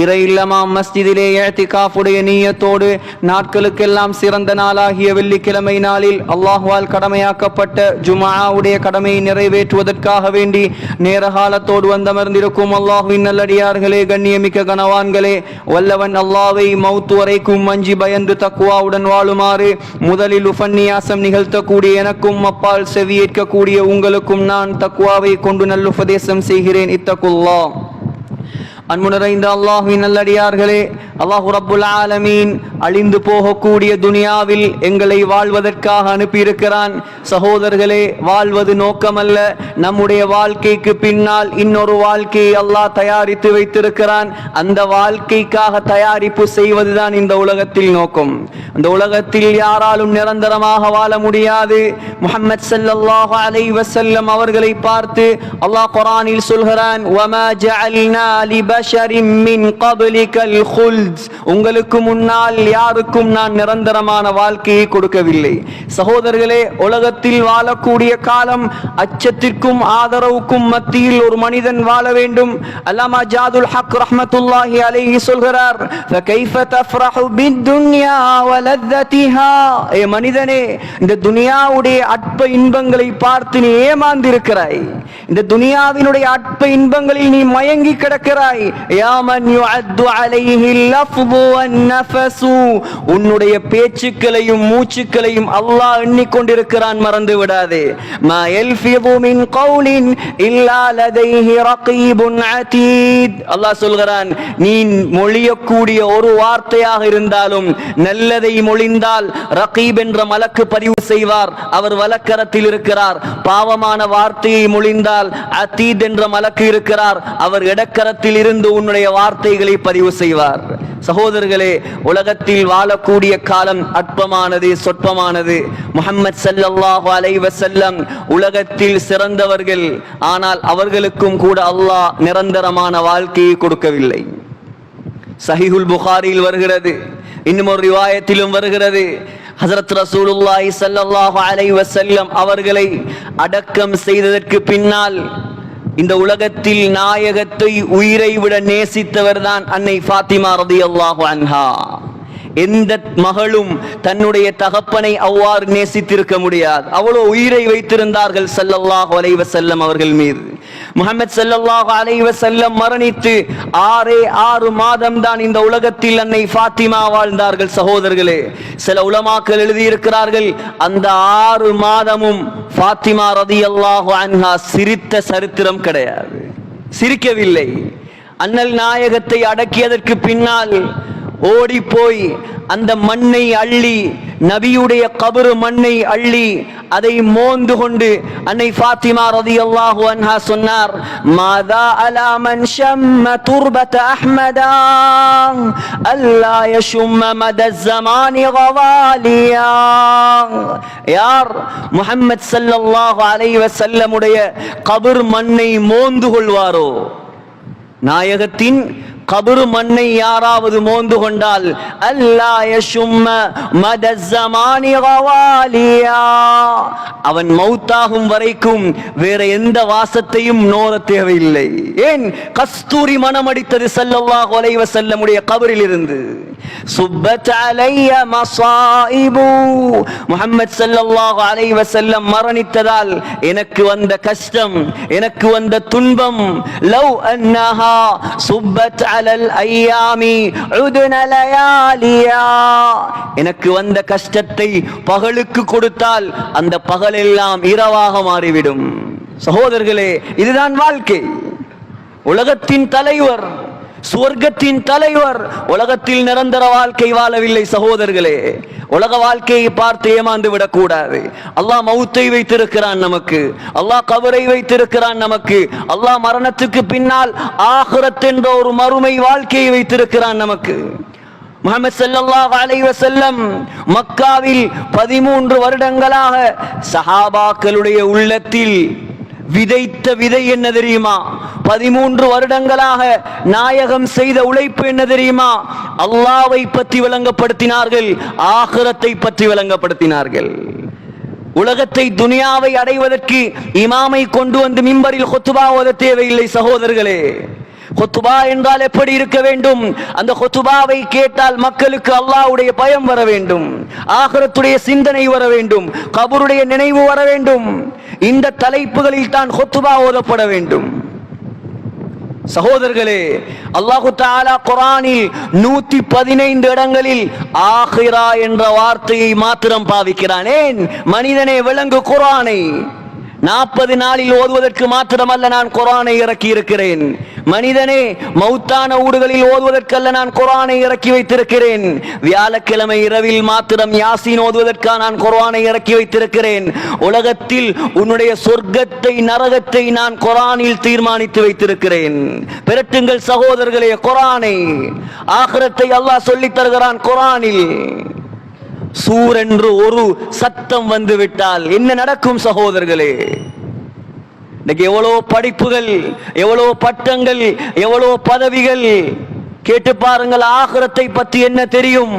இறை இல்லமாம் மஸ்ஜிதிலே இஅ்திகாஃபுடைய நிய்யத்தோடு நாட்களுக்கெல்லாம் சிறந்த நாளாகிய வெள்ளிக்கிழமை நாளில் அல்லாஹ்வால் கடமையாக்கப்பட்ட ஜும்ஆவுடைய கடமையை நிறைவேற்றுவதற்காக வேண்டி நேரகாலத்தோடு வந்தமர்ந்திருக்கும் அல்லாஹ்வின் நல்லடியார்களே, கண்ணியமிக்க கனவான்களே, வல்லவன் அல்லாஹ்வை மௌத் வரைக்கும் அஞ்சி பயந்து தக்வாவுடன் வாழுமாறு முதலில் உபன்யாசம் நிகழ்த்தக்கூடிய எனக்கும் அப்பால் செவியேற்கக்கூடிய உங்களுக்கும் நான் தக்வாவை கொண்டு நல்லுபதேசம் செய்கிறேன். இத்தகுல்லாஹ். அன்பு நிறைந்த அல்லாஹ்வின் நல்லடியார்களே, அல்லாஹு ரப்புல் ஆலமீன் அழிந்து போகக்கூடிய துனியாவில் எங்களை வாழ்வதற்காக அனுப்பியிருக்கிறான். சகோதரர்களே, வாழ்வது நோக்கமல்ல, நம்முடைய வாழ்க்கைக்கு பின்னால் இன்னொரு வாழ்க்கையை அல்லாஹ் தயாரித்து வைத்திருக்கிறான். அந்த வாழ்க்கைக்காக தயாரிப்பு செய்வதுதான் இந்த உலகத்தில் நோக்கம். அந்த உலகத்தில் யாராலும் நிரந்தரமாக வாழ முடியாது. முஹம்மது ஸல்லல்லாஹு அலைஹி வஸல்லம் அவர்களை பார்த்து அல்லாஹ் குர்ஆனில் சொல்கிறான், வமா ஜஅல்னா லிபஷரின் மின் கப்லிகல் குல்த், உங்களுக்கு முன்னால் யாருக்கும் நான் நிரந்தரமான வாழ்க்கையை கொடுக்கவில்லை. சகோதரர்களே, உலகத்தில் வாழக்கூடிய காலம் அச்சத்திற்கும் ஆதரவுக்கும் மத்தியில் ஒரு மனிதன் வாழ வேண்டும். அல்லாமா ஜாதுல் ஹக் ரஹ்மத்துல்லாஹி அலைஹி சொல்கிறார், ஃபகைஃப தஃப்ரஹு பித்துன்யா வலத்தஹா, ஏ மனிதனே, இந்த துனியாவுடைய அற்ப இன்பங்களை பார்த்து நீ ஏமாந்திருக்கிறாய். இந்த துனியாவினுடைய அற்ப இன்பங்களில் நீ மயங்கி கிடக்கிறாய். யா மன் யுஅத்து அலைஹி லஃப்து வன் நஃபஸு, உன்னுடைய பேச்சுக்களையும் மூச்சுக்களையும் அல்லாஹ் எண்ணிக்கொண்டிருக்கிறான், மறந்து விடாதே. மா யல்ஃபிது மின் கௌலின் இல்லா லதைஹி ரகீபுன் அதீத், அல்லாஹ் சொல்கிறான், நீ மொழியக்கூடிய ஒரு வார்த்தையாக இருந்தாலும் நல்லதை மொழிந்தால் ரகீப் என்ற மலக்கு பதிவு செய்வார், அவர் வலக்கரத்தில் இருக்கிறார். பாவமான வார்த்தையை மொழிந்தால் அதீத் என்ற மலக்கு இருக்கிறார், அவர் இடக்கரத்தில் இருந்து உன்னுடைய வார்த்தைகளை பதிவு செய்வார். சகோதரர்களே, உலகத்தில் வாழக்கூடிய காலம் அற்பமானது, சொற்பமானது. முஹம்மது ஸல்லல்லாஹு அலைஹி வஸல்லம் உலகத்தில் சிறந்தவர்கள், ஆனால் அவர்களுக்கும் கூட அல்லாஹ் நிரந்தரமான வாழ்க்கையை கொடுக்கவில்லை. சஹீஹுல் புகாரியில் வருகிறது, இன்னும் ஒரு ரிவாயத்திலும் வருகிறது, ஹஜ்ரத் ரசூலுல்லாஹி ஸல்லல்லாஹு அலைஹி வஸல்லம் அவர்களை அடக்கம் செய்ததற்கு பின்னால் இந்த உலகத்தில் நாயகத்தை உயிரை விட நேசித்தவர் தான் அன்னை ஃபாத்திமா ரலியல்லாஹு அன்ஹா. எந்த மகளும் தன்னுடைய தகப்பனை அவ்வாறு நேசித்திருக்க முடியாது. அவ்வளோ உயிரை வைத்திருந்தார்கள் ஸல்லல்லாஹு அலைஹி வஸல்லம் அவர்கள் மீது. முஹம்மது ஸல்லல்லாஹு அலைஹி வஸல்லம் மரணித்து 6 மாதம் தான் இந்த உலகத்தில் அன்னை ஃபாத்திமா வாழ்ந்தார்கள். சகோதரர்களே, சில உலமாக்கள் எழுதியிருக்கிறார்கள், அந்த 6 மாதமும் ஃபாத்திமா ரலியல்லாஹு அன்ஹா சிரித்த சரித்திரம் கிடையாது, சிரிக்கவில்லை. அண்ணல் நாயகத்தை அடக்கியதற்கு பின்னால் ஓடி போய் அந்த மண்ணை அள்ளி, நபியுடைய கபரு மண்ணை அள்ளி அதை மோந்து கொண்டு அன்னை ஃபாத்திமா ரலியல்லாஹு அன்ஹா சொன்னார், மாதா அலா மன் ஷம்ம துர்பத அஹ்மதா அல்லா யஷும்ம மத ஸமானி கவாலியா. யார் முஹம்மது ஸல்லல்லாஹு அலைஹி வஸல்லம் உடைய கபர் மண்ணை மோந்து கொள்வாரோ, நாயகத்தின் கபரு மண்ணை யாராவது மோந்து கொண்டால், அல்லா யஷும்ம மத ஸமானி கவாலியா, அவன் மௌத்தாகும் வரைக்கும் வேற எந்த வாசத்தையும் நோர தேவையில்லை. ஏன்? கஸ்தூரி மனமடித்தது ஸல்லல்லாஹு அலைஹி வஸல்லம் உடைய கபரில் இருந்து. சுப்பத் அலைய மஸாயிபு, முஹம்மது ஸல்லல்லாஹு அலைஹி வஸல்லம் மரணித்ததால் எனக்கு வந்த கஷ்டம், எனக்கு வந்த துன்பம், லவ் அன்னஹா சுப்பத் அலல் ஐயாமி உதுன லயாலியா, எனக்கு வந்த கஷ்டத்தை பகலுக்கு கொடுத்தால் அந்த பகலெல்லாம் இரவாக மாறிவிடும். சகோதரர்களே, இதுதான் வாழ்க்கை. உலகத்தின் தலைவர், சுவர்க்கத்தின் தலைவர் உலகத்தில் நிரந்தர வாழ்க்கை வாழவில்லை. சகோதரர்களே, உலக வாழ்க்கையை பார்த்து ஏமாந்து விடக்கூடாது. அல்லாஹ் மௌத்தை வைத்திருக்கிறான் நமக்கு, அல்லாஹ் கபரை வைத்திருக்கிறான் நமக்கு, அல்லாஹ் மரணத்துக்கு பின்னால் ஆகிரத் என்ற ஒரு மறுமை வாழ்க்கையை வைத்திருக்கிறான் நமக்கு. முஹம்மது ஸல்லல்லாஹு அலைஹி வஸல்லம் மக்காவில் 13 வருடங்களாக சஹாபாக்களுடைய உள்ளத்தில் விதைத்த விதை என்ன தெரியுமா? 13 வருடங்களாக நாயகம் செய்த உழைப்பு என்ன தெரியுமா? அல்லாஹ்வை பற்றி விளங்கப்படுத்தினார்கள், ஆகிரத்தை பற்றி விளங்கப்படுத்தினார்கள். உலகத்தை, துனியாவை அடைவதற்கு இமாமை கொண்டு வந்து மிம்பரில் குத்பா ஓத தேவையில்லை. சகோதரர்களே, குத்துபா என்றால் எப்படி இருக்க வேண்டும்? அந்த குத்துபாவை கேட்டால் மக்களுக்கு அல்லாஹ்வுடைய பயம் வர வேண்டும், ஆகிரத்துடைய சிந்தனை வர வேண்டும், கபருடைய நினைவு வர வேண்டும். இந்த தலைப்புகளில் தான் குத்துபா ஓதப்பட வேண்டும். சகோதரர்களே, அல்லாஹு தஆலா குர்ஆனில் 115 இடங்களில் ஆகிரா என்ற வார்த்தையை மாத்திரம் பாவிக்கிறான். ஏன்? மனிதனே விளங்கு குர்ஆனை. 40 நாளில் ஓதுவதற்கு மாத்திரமல்ல நான் குர்ஆனை இறக்கி இருக்கிறேன். மனிதனே, மௌத்தான ஊடுகளில் ஓதுவதற்கல்ல நான் குர்ஆனை இறக்கி வைத்திருக்கிறேன். வியாழக்கிழமை இரவில் மாத்திரம் யாசீன் ஓதுவதற்காக நான் குர்ஆனை இறக்கி வைத்திருக்கிறேன். உலகத்தில் உன்னுடைய சொர்க்கத்தை நரகத்தை நான் குர்ஆனில் தீர்மானித்து வைத்திருக்கிறேன். பிரட்டுங்கள் சகோதரர்களே, குர்ஆனை. ஆகிரத்தை அல்லாஹ் சொல்லித் தருகிறான் குர்ஆனில். சூர் என்று ஒரு சத்தம் வந்து விட்டால் என்ன நடக்கும் சகோதரர்களே? இன்னைக்கு எவ்வளவு படிப்புகள், எவ்வளவு பட்டங்கள், எவ்வளவு பதவிகள். கேட்டு பாருங்கள், ஆகிரத்தை பற்றி என்ன தெரியும்?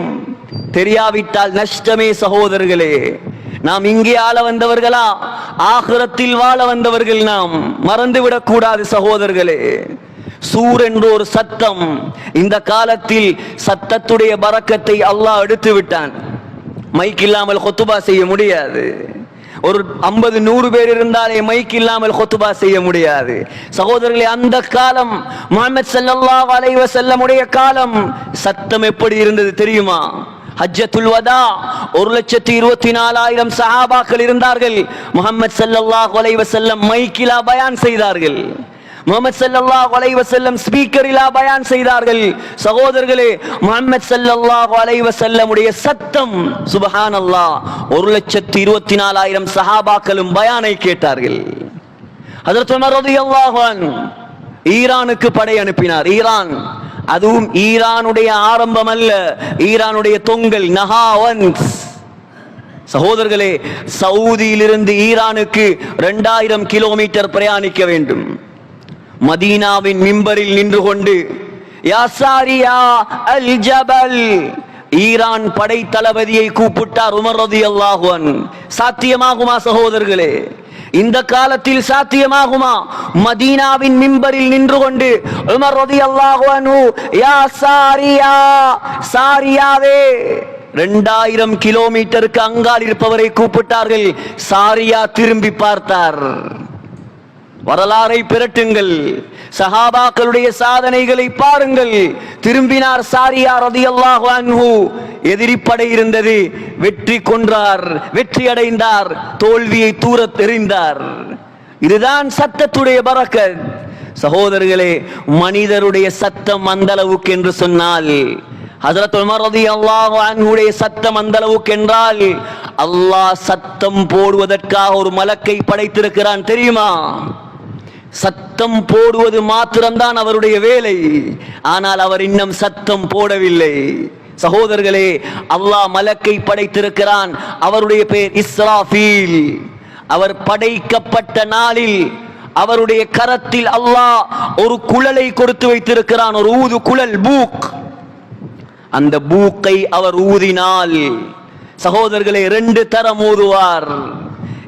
தெரியாவிட்டால் நஷ்டமே சகோதரர்களே. நாம் இங்கே ஆள வந்தவர்களா? ஆகிரத்தில் வாழ வந்தவர்கள் நாம். மறந்துவிடக் கூடாது சகோதரர்களே. சூர் என்ற ஒரு சத்தம். இந்த காலத்தில் சத்தத்துடைய பரக்கத்தை அல்லாஹ் எடுத்து விட்டான். மைக் இல்லாமல் குத்துபா செய்ய முடியாது. ஒரு 50-100 பேர் இருந்தாலே மைக் இல்லாமல் குத்துபா செய்ய முடியாது. சகோதரர்களே, அந்த காலம் முஹம்மது ஸல்லல்லாஹு அலைஹி வஸல்லம் உடைய காலம் சத்தம் எப்படி இருந்தது தெரியுமா? ஹஜ்ஜத்துல் வதா 1,24,000 சஹாபாக்கள் இருந்தார்கள். முஹம்மது ஸல்லல்லாஹு அலைஹி வஸல்லம் மைக்கிலா பயான் செய்தார்கள். முஹம்மது ஸல்லல்லாஹு அலைஹி வஸல்லம் ஸ்பீக்கரிலா பயான் செய்தார்கள். சகோதரர்களே, முஹம்மது ஸல்லல்லாஹு அலைஹி வஸல்லம் உடைய சத்தம் சுப்ஹானல்லாஹ் 1,24,000 சஹாபாக்களும் பயானை கேட்டார்கள். ஹஜ்ரத் உமர் ரலியல்லாஹு அன்ஹு ஈரானுக்கு படை அனுப்பினார். ஈரான், அதுவும் ஈரானுடைய ஆரம்பம் அல்ல, ஈரானுடைய தொங்கல் நஹாவன்ஸ். சகோதரர்களே, சவுதியிலிருந்து ஈரானுக்கு 2000 கிலோமீட்டர் பிரயாணிக்க வேண்டும். மதீனாவின் மிம்பரில் நின்று கொண்டு யா சாரியா அல் ஜபல், ஈரான் படை தளபதியை கூப்பிட்டார் உமர் ரலியல்லாஹு அன்ஹு. சாத்தியமாகுமா சகோதரர்களே? இந்த காலத்தில் சாத்தியமாகுமா? மதீனாவின் மிம்பரில் நின்று கொண்டு உமர் ரலியல்லாஹு அன்ஹு யா சாரியா, சாரியாவே, 2000 கிலோமீட்டருக்கு அங்கால் இருப்பவரை கூப்பிட்டார்கள். சாரியா திரும்பி பார்த்தார். வரலாறை பிரட்டுங்கள், சஹாபாக்களுடைய சாதனைகளை பாருங்கள். திரும்பினார் சாரியா ரலியல்லாஹு அன்ஹு. எதிரிப்படை இருந்தது, வெற்றி கொன்றார், வெற்றி அடைந்தார், தோல்வியை தூர தெரிந்தார். இதுதான் சத்தத்துடைய பரக்கத். சகோதரர்களே, மனிதருடைய சத்தம் அந்த அளவுக்கு என்று சொன்னால், ஹஜ்ரத் உமர் ரலியல்லாஹு அன்ஹுடைய சத்தம் அந்த அளவுக்கு என்றால், அல்லாஹ் சத்தம் போடுவதற்காக ஒரு மலக்கை படைத்திருக்கிறான் தெரியுமா? சத்தம் போடுவது மாத்திரம்தான் அவருடைய வேலை. ஆனால் அவர் இன்னும் சத்தம் போடவில்லை. சகோதரர்களே, அல்லாஹ் மலக்கை படைத்திருக்கிறான். அவருடைய பெயர் இஸ்ராஃபீல். அவர் படைக்கப்பட்ட நாளில் அவருடைய கரத்தில் அல்லாஹ் ஒரு குழலை கொடுத்து வைத்திருக்கிறான், ஒரு ஊது குழல், பூக். அந்த பூக்கை அவர் ஊதினால் சகோதரர்களே 2 தரம் ஊதுவார்.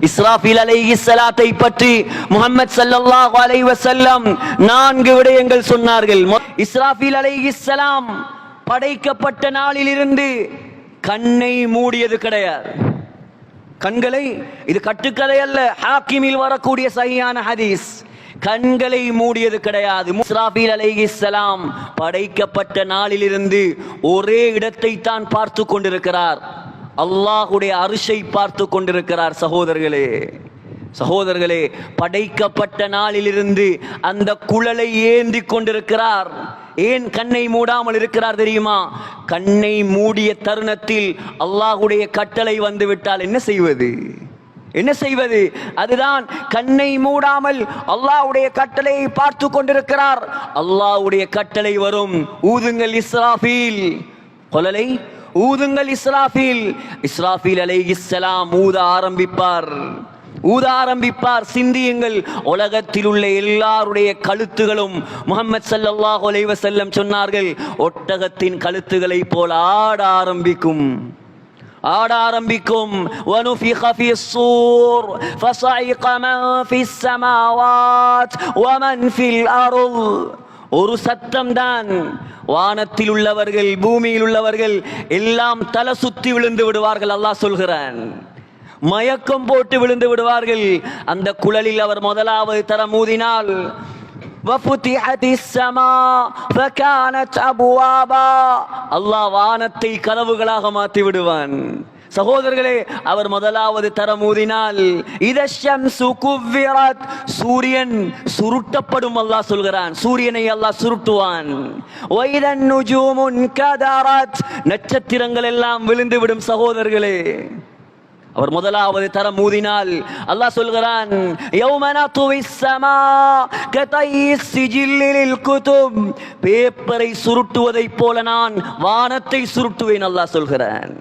இஸ்ராஃபீல் அலைஹிஸ்ஸலாத்தை பற்றி முஹம்மது ஸல்லல்லாஹு அலைஹி வஸல்லம் 4 விடயங்கள் சொன்னார்கள். இஸ்ராஃபீல் அலைஹிஸ்ஸலாம் படைக்கப்பட்ட நாளிலிருந்து கண்ணை மூடியது கிடையாது. கண்களை, இது கட்டுக்கதை அல்ல, ஹாக்கிமில் வரக்கூடிய சஹீஹான ஹதீஸ். கண்களை மூடியது கிடையாது. இஸ்ராஃபீல் அலைஹிஸ்ஸலாம் படைக்கப்பட்ட நாளிலிருந்து ஒரே இடத்தை தான் பார்த்து கொண்டிருக்கிறார். அல்லாஹ்வுடைய அர்ஷை பார்த்து கொண்டிருக்கிறார். சகோதரர்களே, படைக்கப்பட்ட நாளிலிருந்து அந்த குழலை ஏந்தி கொண்டிருக்கிறார். ஏன் கண்ணை மூடாமல் இருக்கிறார் தெரியுமா? கண்ணை மூடிய தருணத்தில் அல்லாஹ்வுடைய கட்டளை வந்து விட்டால் என்ன செய்வது? அதுதான் கண்ணை மூடாமல் அல்லாஹ்வுடைய கட்டளையை பார்த்து கொண்டிருக்கிறார். அல்லாஹ்வுடைய கட்டளை வரும், ஊதுங்கள் இஸ்ராஃபீல், குழலை ஊதுங்கள் இஸ்ராஃபீல். இஸ்ராஃபீல் அலைஹிஸ்ஸலாம் ஊத ஆரம்பிப்பார். சிந்தியுங்கள், உலகத்தில் உள்ள எல்லாருடைய கழுத்துகளும் முஹம்மது ஸல்லல்லாஹு அலைஹி வஸல்லம் சொன்னார்கள், ஒட்டகத்தின் கழுத்துகளை போல் ஆட ஆரம்பிக்கும். وَنُفِخَ فِي الصُّورِ فَصَعِقَ مَنْ فِي السَّمَاوَاتِ وَمَنْ فِي الْأَرْضِ. ஒரு சத்தம் தான். வானத்தில் உள்ளவர்கள் பூமியில் உள்ளவர்கள் எல்லாம் தலை சுத்தி விழுந்து விடுவார்கள். அல்லாஹ் சொல்கிறான், மயக்கம் போட்டு விழுந்து விடுவார்கள். அந்த குழலில் அவர் முதலாவது தரம் ஊதினால் அல்லாஹ் வானத்தை கதவுகளாக மாற்றி விடுவான். சகோதரர்களே, அவர் முதலாவது தரம் ஊதினால் சூரியன் சுருட்டப்படும். அல்லாஹ் சொல்கிறான், சூரியனை அல்லாஹ் சுருட்டுவான். நட்சத்திரங்கள் எல்லாம் விழுந்து விடும். சகோதரர்களே, அவர் முதலாவது தரம் ஊதினால் அல்லாஹ் சொல்கிறான், பேப்பரை சுருட்டுவதை போல நான் வானத்தை சுருட்டுவேன். அல்லாஹ் சொல்கிறான்.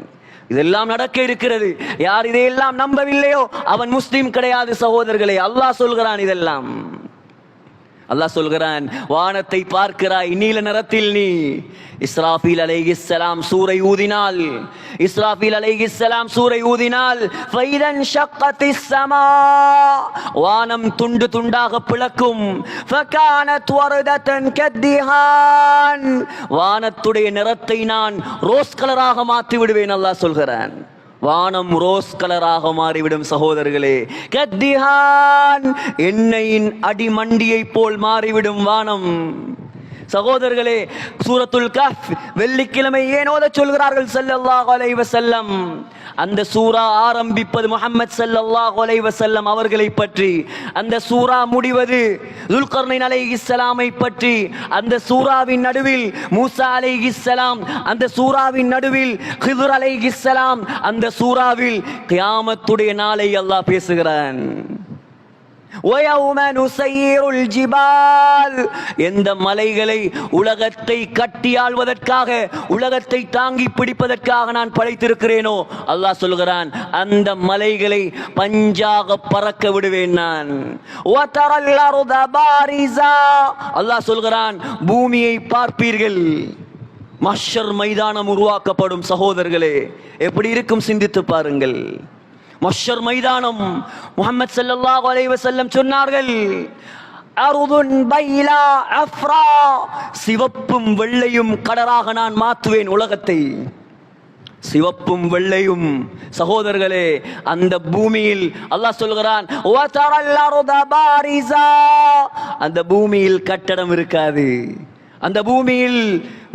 இதெல்லாம் நடக்க இருக்கிறது. யார் இதையெல்லாம் நம்பவில்லையோ அவன் முஸ்லிம் கிடையாது. சகோதரர்களே, அல்லாஹ் சொல்கிறான் இதெல்லாம். அல்லாஹ் சொல்கிறான், வானத்தை பார்க்கிறாய், நீல நிறத்தில் நீ இஸ்ராஃபீல் அலைஹிஸ்ஸலாம் சூரை ஊதினால், இஸ்ராஃபீல் அலைஹிஸ்ஸலாம் சூரை ஊதினால் ஃபைதன் ஷக்கத்திஸ் ஸமா, வானம் துண்டு துண்டாக பிளக்கும். ஃபகானத் வர்ததன் கத்திஹான், வானத்துடைய நிறத்தை நான் ரோஸ் கலராக மாற்றி விடுவேன். அல்லாஹ் சொல்கிறான், வானம் ரோஸ் கலராக மாறிவிடும். சகோதரர்களே, கத்திஹான், எண்ணெயின் அடிமண்டியை போல் மாறிவிடும் வானம். சகோதரர்களே, சூரத்துல் கஹ்ஃப் வெள்ளிக்கிழமை ஏன் ஓதச் சொல்கிறார்கள் ஸல்லல்லாஹு அலைஹி வஸல்லம்? அந்த சூரா ஆரம்பிப்பது முஹம்மது ஸல்லல்லாஹு அலைஹி வஸல்லம் அவர்களை பற்றி. அந்த சூரா முடிவது துல்கர்னைன் அலைஹிஸ்ஸலாமை பற்றி. அந்த சூராவின் நடுவில் மூசா அலைஹிஸ்ஸலாம், அந்த சூராவின் நடுவில் கிதுர் அலைஹிஸ்ஸலாம், அந்த சூராவில் கியாமத்துடைய நாளை அல்லாஹ் பேசுகிறான். எந்த மலைகளை உலகத்தை கட்டி ஆள்வதற்காக, உலகத்தை தாங்கி பிடிப்பதற்காக நான் படைத்திருக்கிறேனோ, அல்லாஹ் சொல்கிறான், அந்த மலைகளை பஞ்சாக பறக்க விடுவேன் நான். அல்லாஹ் சொல்கிறான், பூமியை பார்ப்பீர்கள், மஹ்ஷர் மைதானம் உருவாக்கப்படும். சகோதரர்களே, எப்படி இருக்கும் சிந்தித்து பாருங்கள். மஹ்ஷர் மைதானம், முஹம்மது ஸல்லல்லாஹு அலைஹி வஸல்லம் சொன்னார்கள், அர்துன் பைலா அஃப்ரா, சிவப்பும் வெள்ளையும் கடராக நான் மாற்றுவேன் உலகத்தை. சிவப்பும் வெள்ளையும். சகோதரர்களே, அந்த பூமியில் அல்லாஹ் சொல்கிறான், வதரல் அர்த பாரிஸா, அந்த பூமியில் கட்டடம் இருக்காது, அந்த பூமியில்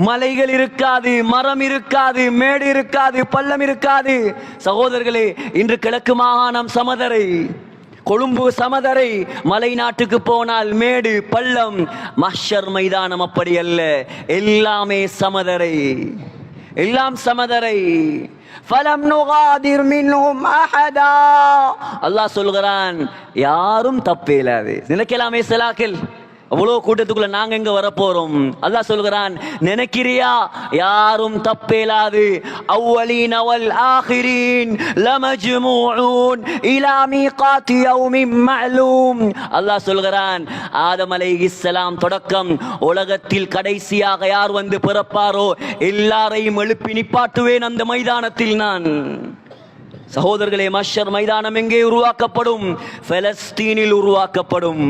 மலைகள் இருக்காது, மரம் இருக்காது, மேடு இருக்காது, பள்ளம் இருக்காது. சகோதரர்களே, இன்று கிழக்கு மாகாணம் சமதரை, கொழும்பு சமதரை, மலை நாட்டுக்கு போனால் மேடு பள்ளம். மஹ்ஷர் மைதானம் அப்படி அல்ல, எல்லாமே சமதரை, எல்லாம் சமதரை. ஃபலம் நுகாதிர் மின்ஹும் அஹதா, அல்லாஹ் சொல்கிறான், யாரும் தப்பேலாது. நினைக்கலாமே சலாக்கில், அவ்வளோ கூட்டத்துக்குள்ள நாங்க எங்க வரப்போறோம்? அல்லாஹ் சொல்கிறான், நினைக்கிறியா? யாரும் தப்பேலாது. அவ்வலீன வல் ஆகிரீன் லமஜ்மூஊன் இலா மீகாத்தி யௌமின் மஅலூம். அல்லாஹ் சொல்கிறான், ஆதம் அலைஹிஸ்ஸலாம் தொடக்கம் உலகத்தில் கடைசியாக யார் வந்து பிறப்பாரோ எல்லாரையும் எழுப்பி நிப்பாட்டுவேன் அந்த மைதானத்தில் நான். சகோதரர்களே, மஹ்ஷர் மைதானம் எங்கே உருவாக்கப்படும்? பலஸ்தீனில் உருவாக்கப்படும்.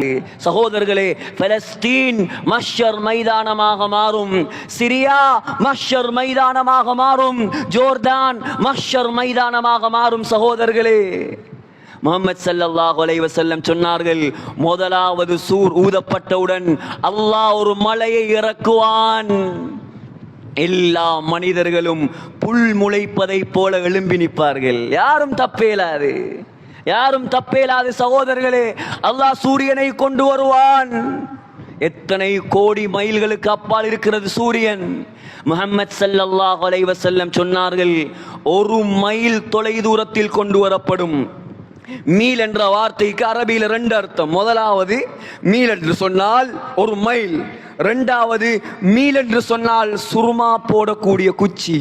சகோதரர்களே, பலஸ்தீன் மஹ்ஷர் மைதானமாக மாறும். சிரியா மஹ்ஷர் மைதானமாக மாறும். ஜோர்தான் மஹ்ஷர் மைதானமாக மாறும். சகோதரர்களே, முஹம்மது ஸல்லல்லாஹு அலைஹி வஸல்லம் சொன்னார்கள், முதலாவது சூர் ஊதப்பட்டவுடன் அல்லாஹ் ஒரு மலையை இறக்குவான். எல்லா மனிதர்களும் புல் முளைப்பதை போல எழும்பி நிற்பார்கள். யாரும் தப்பேலாது, யாரும் தப்பேலாது. சகோதரர்களே, அல்லாஹ் சூரியனை கொண்டு வருவான். எத்தனை கோடி மைல்களுக்கு அப்பால் இருக்கிறது சூரியன். முஹம்மது ஸல்லல்லாஹு அலைஹி வஸல்லம் சொன்னார்கள், ஒரு மைல் தொலை தூரத்தில் கொண்டு வரப்படும். மீல் என்ற வார்த்தைக்கு அரபியில் ரெண்டு அர்த்தம். முதலாவது மீல் என்று சொன்னால் ஒரு மைல், இரண்டாவது மீல் என்று சொன்னால் சுருமா போடக்கூடிய குச்சி.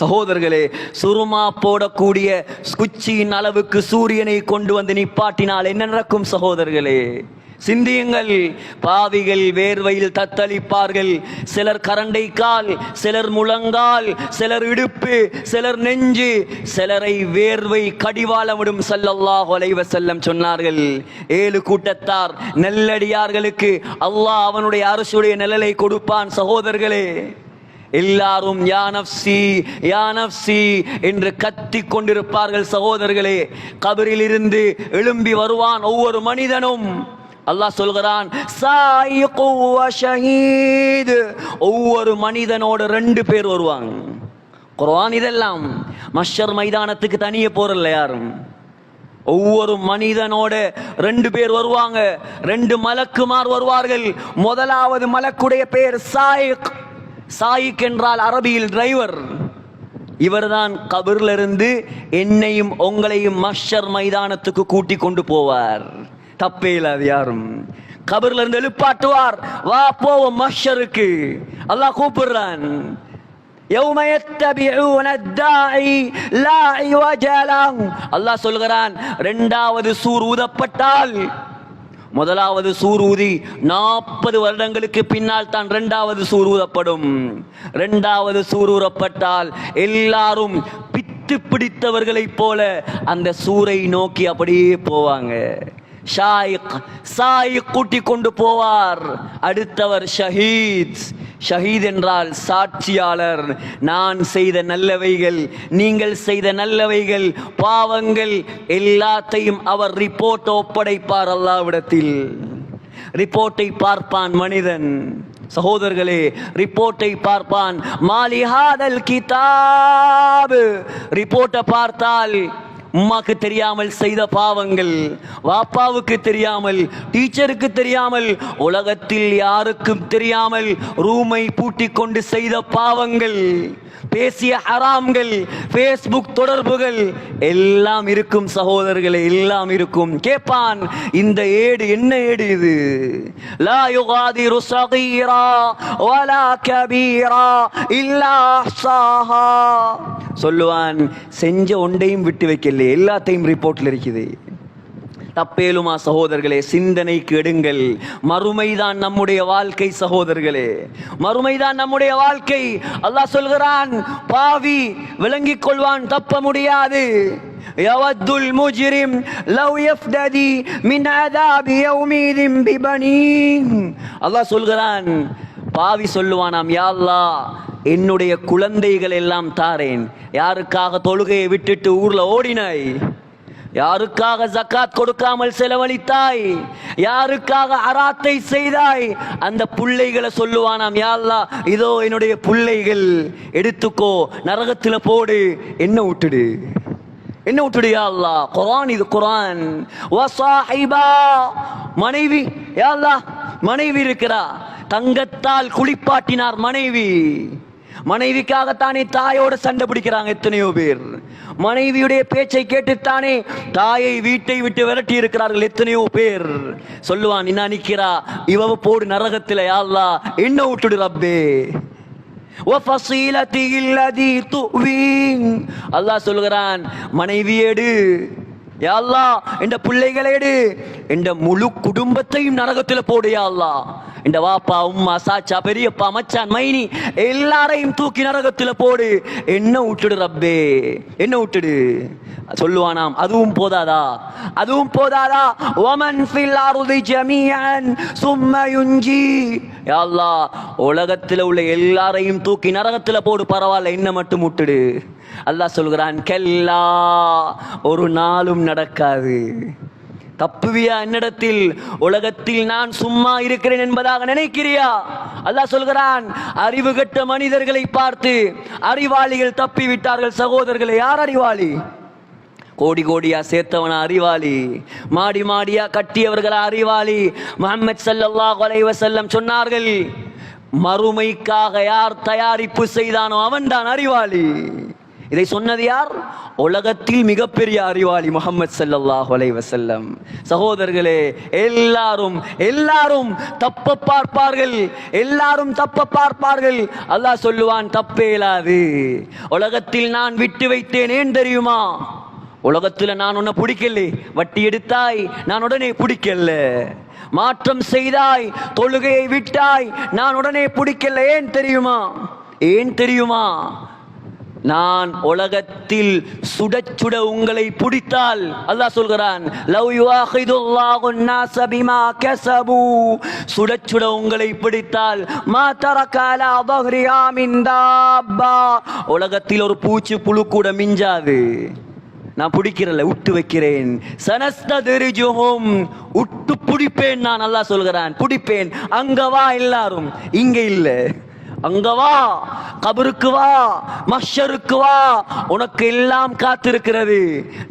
சகோதரர்களே, சுருமா போடக்கூடிய குச்சியின் அளவுக்கு சூரியனை கொண்டு வந்து நிப்பாட்டினால் என்ன நடக்கும்? சகோதரர்களே, சிந்தியுங்கள். பாவிகள் வேர்வையில் தத்தளிப்பார்கள். சிலர் கரண்டை கால், சிலர் முழங்கால், சிலர் இடுப்பு, சிலர் நெஞ்சு, சிலரை வேர்வை கடிவாளமிடும் ஸல்லல்லாஹு அலைஹி வஸல்லம் சொன்னார்கள். 7 கூட்டத்தார் நல்லடியார்களுக்கு அல்லாஹ் அவனுடைய அரசுடைய நிழலை கொடுப்பான். சகோதரர்களே, எல்லாரும் யா நஃப்ஸி யா நஃப்ஸி என்று கத்திக் கொண்டிருப்பார்கள். சகோதரர்களே, கபரில் இருந்து எழும்பி வருவான் ஒவ்வொரு மனிதனும். அல்லாஹ் சொல்கிறான், சாயிகு வ ஷஹீத். ஒவ்வொரு மனிதனோட 2 பேர் வருவாங்க. குர்ஆன் இதெல்லாம் மஹ்ஷர் மைதானத்துக்கு தனியே போறல யாரும். ஒவ்வொரு மனிதனோட 2 பேர் வருவாங்க. 2 மலக்குமார் வருவார்கள். முதலாவது மலக்குடைய பேர் சாயிக். சாயிக் என்றால் அரபியில் டிரைவர். இவர்தான் கபர்ல இருந்து என்னையும் உங்களையும் மஹ்ஷர் மைதானத்துக்கு கூட்டி கொண்டு போவார். தப்பே இல்லாது யாரும். கபர்ல இருந்து எழுப்பாட்டுவார். வா போவோம் மஹ்ஷருக்கு. அல்லாஹ் கூப்பிடுறான். யௌம யத்தபிஊன அத்தாஇ லா இவஜ லஹு. அல்லாஹ் சொல்கிறான், 2வது சூர் ஊதப்பட்டால், முதலாவது சூர் ஊதி 40 வருடங்களுக்கு பின்னால் தான் 2வது சூர் ஊதப்படும். 2வது சூர் ஊதப்பட்டால் எல்லாரும் பித்து பிடித்தவர்களைப் போல அந்த சூரை நோக்கி அப்படியே போவாங்க. சாயிக் கூட்டி கொண்டு போவார். அடுத்தவர் ஷஹீத். ஷஹீத் என்றால் சாட்சியாளர். நான் செய்த நல்லவைகள், நீங்கள் செய்த நல்லவைகள், பாவங்கள் எல்லாத்தையும் அவர் ரிப்போர்ட் ஒப்படைப்பார் அல்லாஹ்விடத்தில். ரிப்போர்ட்டை பார்ப்பான் மனிதன். சகோதரர்களே, ரிப்போர்ட்டை பார்ப்பான். மாலிஹாதல் கிதாப். ரிப்போர்ட்டை பார்த்தால் உம்மாக்கு தெரியாமல் செய்த பாவங்கள், வாப்பாவுக்கு தெரியாமல், டீச்சருக்கு தெரியாமல், உலகத்தில் யாருக்கும் தெரியாமல் ரூமை பூட்டி கொண்டு செய்த பாவங்கள், பேசிய ஹராம்கள், ஃபேஸ்புக் தொடர்புகள் எல்லாம் இருக்கும். சகோதரர்களே, எல்லாம் இருக்கும். கேட்பான், இந்த ஏடு என்ன ஏடு இது? லா யுகாதிரு ஸகீரா வலா கபீரா இல்லா அஹ்ஸாஹா. சொல்லுவான், செஞ்ச ஒன்றையும் விட்டு வைக்கல, எல்லாத்தையும் ரிப்போர்ட்ல இருக்குது. தப்பேலுமா சகோதரர்களே? சிந்தனைக்கு எடுங்கள். மறுமைதான் நம்முடைய வாழ்க்கை சகோதரர்களே, மறுமைதான் நம்முடைய வாழ்க்கை. அல்லாஹ் சொல்கிறான், பாவி விளங்கிக் கொள்வான், தப்ப முடியாது. யவத்துல் முஜ்ரிம் லவ் யஃப்ததி மின் அதாபி யௌமிதின் பிபனீஹ். அல்லாஹ் சொல்கிறான், பாவி சொல்லுவானாம், யா அல்லாஹ் என்னுடைய குழந்தைகள் எல்லாம் தாரேன். யாருக்காக தொழுகையை விட்டுட்டு ஊர்ல ஓடினாய்? யாருக்காக ஜக்காத் கொடுக்காமல் செலவழித்தாய்? யாருக்காக அராத்தை செய்தாய்? அந்த புள்ளைகளை சொல்லுவானாம், யா அல்லாஹ் இதோ என்னுடைய புள்ளைகள், எடுத்துக்கோ, நரகத்தில் போடு, என்ன விட்டுடு, என்ன விட்டுடு யா அல்லாஹ். குர்ஆன் இது, குர்ஆன். வஸாஹிபா, மனைவி, யா அல்லாஹ் மனைவி இருக்கிறா, தங்கத்தால் குளிப்பாட்டினார் மனைவி. மனைவிக்காகத்தானே தாயோடு சண்டை பிடிக்கிறாங்க எத்தனையோ பேர். மனைவியுடைய பேச்சை கேட்டுத்தானே தாயை வீட்டை விட்டு விரட்டி இருக்கிறார்கள் எத்தனையோ பேர். சொல்லுவான், என்ன நிக்கிறா, இவ போடு நரகத்தில், யா அல்லாஹ் என்ன விட்டுடு ரப்பே. அல்லாஹ் சொல்கிறான், மனைவியேடு, யா அல்லாஹ் இந்த பிள்ளைகளேடு, இந்த முழு குடும்பத்தையும் நரகத்தில் போடு யா அல்லாஹ். இந்த வாப்பா, உம்மா, சாச்சா, பெரியப்பா, மச்சான், மைனி எல்லாரையும் தூக்கி நரகத்தில் போடு, என்ன விட்டுடு ரப்பே, என்ன விட்டுடு. சொல்லுவானாம், அதுவும் போதாதா, அதுவும் போதாதா. வமன் ஃபில் அர்தி ஜமீஅன் சும்ம யுன்ஜி. யா அல்லாஹ் உலகத்தில் உள்ள எல்லாரையும் தூக்கி நரகத்தில் போடு, பரவாயில்ல, என்ன மட்டும் விட்டுடு. அல்லாஹ் சொல்கிறான், கல்லா, ஒரு நாளும் நடக்காது. தப்புவியா என்னிடத்தில்? உலகத்தில் நான் சும்மா இருக்கிறேன் என்பதாக நினைக்கிறியா? அல்லாஹ் சொல்கிறான், அறிவு கெட்ட மனிதர்களை பார்த்து அறிவாளிகள் தப்பி விட்டார்கள். சகோதரர்களே, யார் அறிவாளி? கோடி கோடியா சேர்த்தவனா அறிவாளி? மாடி மாடியா கட்டியவர்களா அறிவாளி? முஹம்மது ஸல்லல்லாஹு அலைஹி வஸல்லம் சொன்னார்கள், மறுமைக்காக யார் தயாரிப்பு செய்தானோ அவன்தான் அறிவாளி. இதை சொன்னது யார்? உலகத்தில் மிகப்பெரிய அறிவாளி முஹம்மது ஸல்லல்லாஹு அலைஹி வஸல்லம். சகோதரர்களே, எல்லாரும் எல்லாரும் தப்ப பார்ப்பார்கள், எல்லாரும் தப்ப பார்ப்பார்கள். அல்லாஹ் சொல்லுவான், தப்பே இல்லாது. உலகத்தில் நான் விட்டு வைத்தேன், ஏன் தெரியுமா? உலகத்துல நான் உன்னை பிடிக்கல, வட்டி எடுத்தாய் நான் உடனே பிடிக்கல, மாற்றம் செய்தாய், தொழுகையை விட்டாய் நான் உடனே பிடிக்கல. ஏன் தெரியுமா? ஏன் தெரியுமா? நான் உலகத்தில் சுட சுட உங்களை பிடித்தால் அல்லாஹ் சொல்கிறான், லவ் யுஆஹிதுல்லாஹு الناس بما كسبوا, சுட சுட உங்களை பிடித்தால் மா தரக அலா ظهرها من دابة, உலகத்தில் ஒரு பூச்சி புழு கூட மிஞ்சாது. நான் பிடிக்கிறல, விட்டு வைக்கிறேன். சனஸ்ததிரிஜுஹும், விட்டு பிடிப்பேன் நான். அல்லாஹ் சொல்கிறான், பிடிப்பேன். அங்க வா எல்லாரும், இங்க இல்ல. அங்க வா, கபருக்கு வா, மஹ்ஷருக்கு வா, உனக்கு எல்லாம் காத்திருக்கிறது.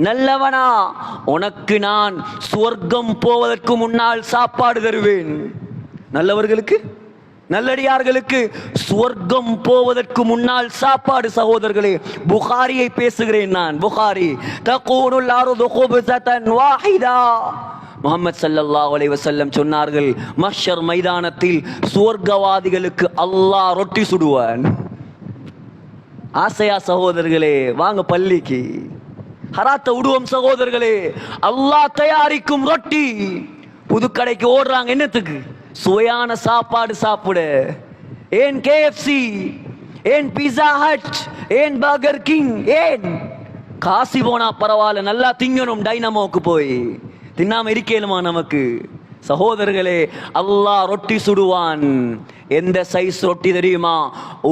நல்லவனா, உனக்கு நான் சுவர்க்கம் போவதற்கு முன்னால் சாப்பாடு தருவேன். நல்லவர்களுக்கு, நல்லடியார்களுக்கு சுவர்க்கம் போவதற்கு முன்னால் சாப்பாடு. சகோதரர்களே, புகாரியை பேசுகிறேன் நான். புகாரி, தகூனுல் அர்து குப்ஸதன் வாஹிதா, முஹம்மது ஸல்லல்லாஹு அலைஹி வஸல்லம் சொன்னார்கள், மஹ்ஷர் மைதானத்தில் சுவர்க்கவாதிகளுக்கு அல்லாஹ் ரொட்டி சுடுவான். ஆசையா சகோதரர்களே? வாங்க பள்ளிக்கு, ஹராத்த விடுவோம் சகோதரர்களே. அல்லாஹ் தயாரிக்கும் ரொட்டி. புதுக்கடைக்கு ஓடுறாங்க, என்னத்துக்கு? சுவையான சாப்பாடு சாப்பிட. ஏன் கேஎஃப்சி, ஏன் பீஸா ஹட், ஏன் பர்கர் கிங்? ஏன்? காசி போனா பரவாயில்ல, நல்லா திங்கணும். டைனமோக்கு போய் தின்னாம இருக்கேனுமா நமக்கு? சகோதரர்களே, அல்லாஹ் ரொட்டி சுடுவான். எந்த சைஸ் ரொட்டி தெரியுமா?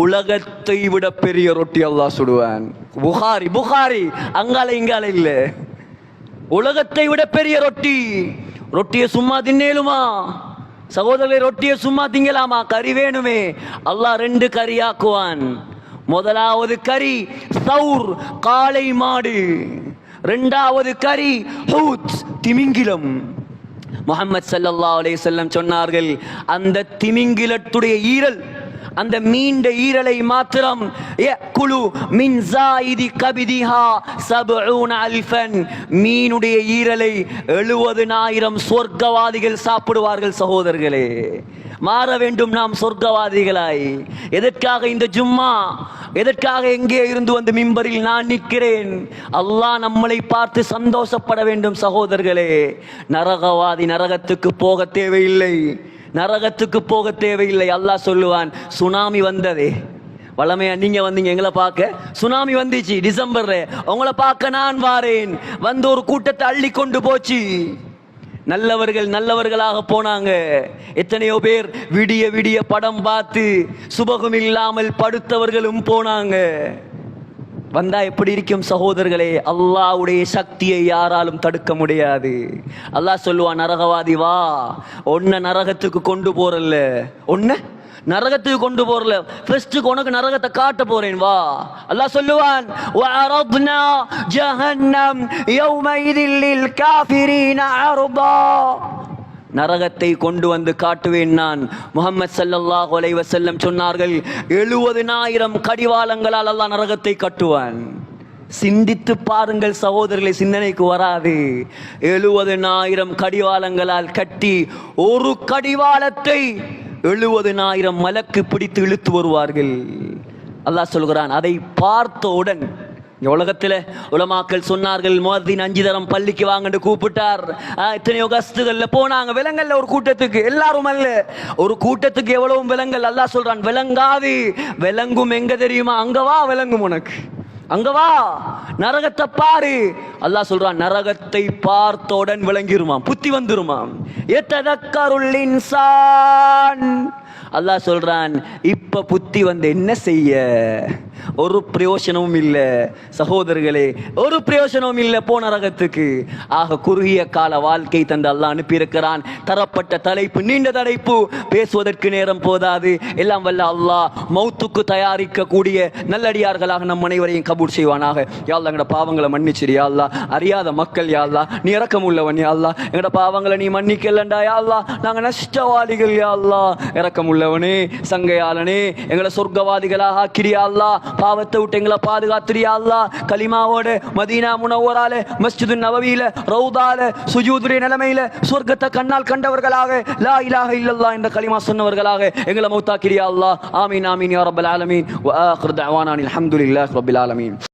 உலகத்தை விட பெரிய ரொட்டி அல்லாஹ் சுடுவான். புகாரி, புகாரி, அங்கால இங்கால இல்ல. உலகத்தை விட பெரிய ரொட்டி. ரொட்டியை சும்மா தின்னேலுமா சகோதரர்களே? ரொட்டியை சும்மா திங்கலாமா? கறி வேணுமே. அல்லாஹ் 2 கறியாக்குவான். முதலாவது கறி சௌர், காளை மாடு. 2வது கறி ஹூத், திமிங்கிலம். முஹம்மது ஸல்லல்லாஹு அலைஹி வஸல்லம் சொன்னார்கள், அந்த திமிங்கிலத்துடைய ஈரல், அந்த மீண்ட ஈரலை மாத்திரம் யக்குலு மின் ஸாயிதி கபிதிஹா 70 அல்ஃபன், மீனுடைய ஈரலை 70,000 சொர்க்கவாதிகள் சாப்பிடுவார்கள். சகோதரர்களே, மாற வேண்டும் நாம் சொர்க்கவாதிகளாய். எதற்காக இந்த ஜும்மா? எதற்காக எங்கே இருந்து வந்து மிம்பரில் நான் நிற்கிறேன்? அல்லாஹ் நம்மளை பார்த்து சந்தோஷப்பட வேண்டும். சகோதரர்களே, நரகவாதி நரகத்துக்கு போக தேவையில்லை, நரகத்துக்கு போக தேவையில்லை. அல்லாஹ் சொல்லுவான், சுனாமி வந்ததே, வளமையா நீங்க வந்தீங்க எங்களை பார்க்க, சுனாமி வந்துச்சு டிசம்பர்ல, உங்களை பார்க்க நான் வாரேன். வந்து ஒரு கூட்டத்தை அள்ளி கொண்டு போச்சு. நல்லவர்கள் நல்லவர்களாக போனாங்க. எத்தனையோ பேர் விடிய விடிய படம் பார்த்து சுபகம் இல்லாமல் படுத்தவர்களும் போனாங்க. வந்தா எப்படி இருக்கும் சகோதரர்களே? அல்லாஹ்வுடைய சக்தியை யாராலும் தடுக்க முடியாது. அல்லாஹ் சொல்லுவான், நரகவாதி வா, ஒன்ன நரகத்துக்கு கொண்டு போறல்ல, ஒன்ன நரகத்துக்கு கொண்டு போறல, ஃபர்ஸ்ட்டுக்கு உனக்கு நரகத்தை காட்ட போறேன் வா. அல்லாஹ் சொல்லுவான், வஅரத்னா ஜஹன்னம் யௌமைதில் லில் காஃபிரீன அர்பா, நரகத்தை கொண்டு வந்து காட்டுவேன் நான். முஹம்மது ஸல்லல்லாஹு அலைஹி வஸல்லம் சொன்னார்கள், 70,000 கடிவாளங்களால் அல்லாஹ் நரகத்தை கட்டுவான். சிந்தித்து பாருங்கள் சகோதரர்களை, சிந்தனைக்கு வராது. 70,000 கடிவாளங்களால் கட்டி ஒரு கடிவாளத்தை 70,000 மலக்கு பிடித்து இழுத்து வருவார்கள். அல்லாஹ் சொல்கிறான், அதை பார்த்தவுடன் உலகத்தில் உலமாக்கள் சொன்னார்கள், முஅத்தின் 5 தரம் பள்ளிக்கு வாங்கன்னு கூப்பிட்டார். எத்தனையோ கஸ்துகள்ல போனாங்க, விலங்கல்ல ஒரு கூட்டத்துக்கு, எல்லாரும் அல்ல, ஒரு கூட்டத்துக்கு எவ்வளவு விலங்கல். அல்லாஹ் சொல்றான், விலங்காது. விலங்கும் எங்க தெரியுமா? அங்க வா, விலங்கும் உனக்கு. அங்க வா, நரகத்தை பாரு. அல்லாஹ் சொல்றான், நரகத்தை பார்த்தவுடன் விளங்கிருமாம், புத்தி வந்துருமாம். யததக்கருல் இன்சான், அல்லாஹ் சொல்றான், இப்ப புத்தி வந்து என்ன செய்ய? ஒரு பிரயோஜனமும் இல்லை சகோதரர்களே, ஒரு பிரயோஜனமும் இல்லை போ நரகத்துக்கு. ஆக குறுகிய கால வாழ்க்கை தந்து அல்லாஹ் அனுப்பியிருக்கிறான். தரப்பட்ட தலைப்பு நீண்ட தலைப்பு, பேசுவதற்கு நேரம் போதாது. எல்லாம் வல்ல அல்லாஹ் மௌத்துக்கு தயாரிக்க கூடிய நல்லடியார்களாக நம் அனைவரையும் கபூல் செய்வானாக. யா அல்லாஹ், எங்கட பாவங்களை மன்னிச்சிரு யா அல்லாஹ். அறியாத மக்கள் யா அல்லாஹ், நீ இரக்கம் உள்ளவன் யா அல்லாஹ். எங்கட பாவங்களை நீ மன்னிக்கலண்டா யா அல்லாஹ். நாங்க நஷ்டவாதிகள் யா அல்லாஹ். இரக்கம் உள்ளவனே, சங்கையாளனே, எங்களை சொர்க்கவாதிகளாக ஆக்கிறியா அல்லாஹ். பாவத்தை விட்டு எங்களை பாதுகாத்திரியா அல்லாஹ். கலிமாவோட மதீனா முனவ்வரால, மஸ்ஜிது நபவியில, ரவுதால, சுஜூதுடைய நிலைமையில சொர்க்கத்தை கண்ணால் கண்டவர்களாக, லா இலாஹ இல்லல்லாஹ் என்ற கலிமா சொன்னவர்களாக எங்களை மௌத்தாக்கிறியா அல்லாஹ். ஆமீன் ஆமீன் யா ரப்பல் ஆலமீன். வ ஆகிரு தஅவானா அல்ஹம்துலில்லாஹி ரப்பில் ஆலமீன்.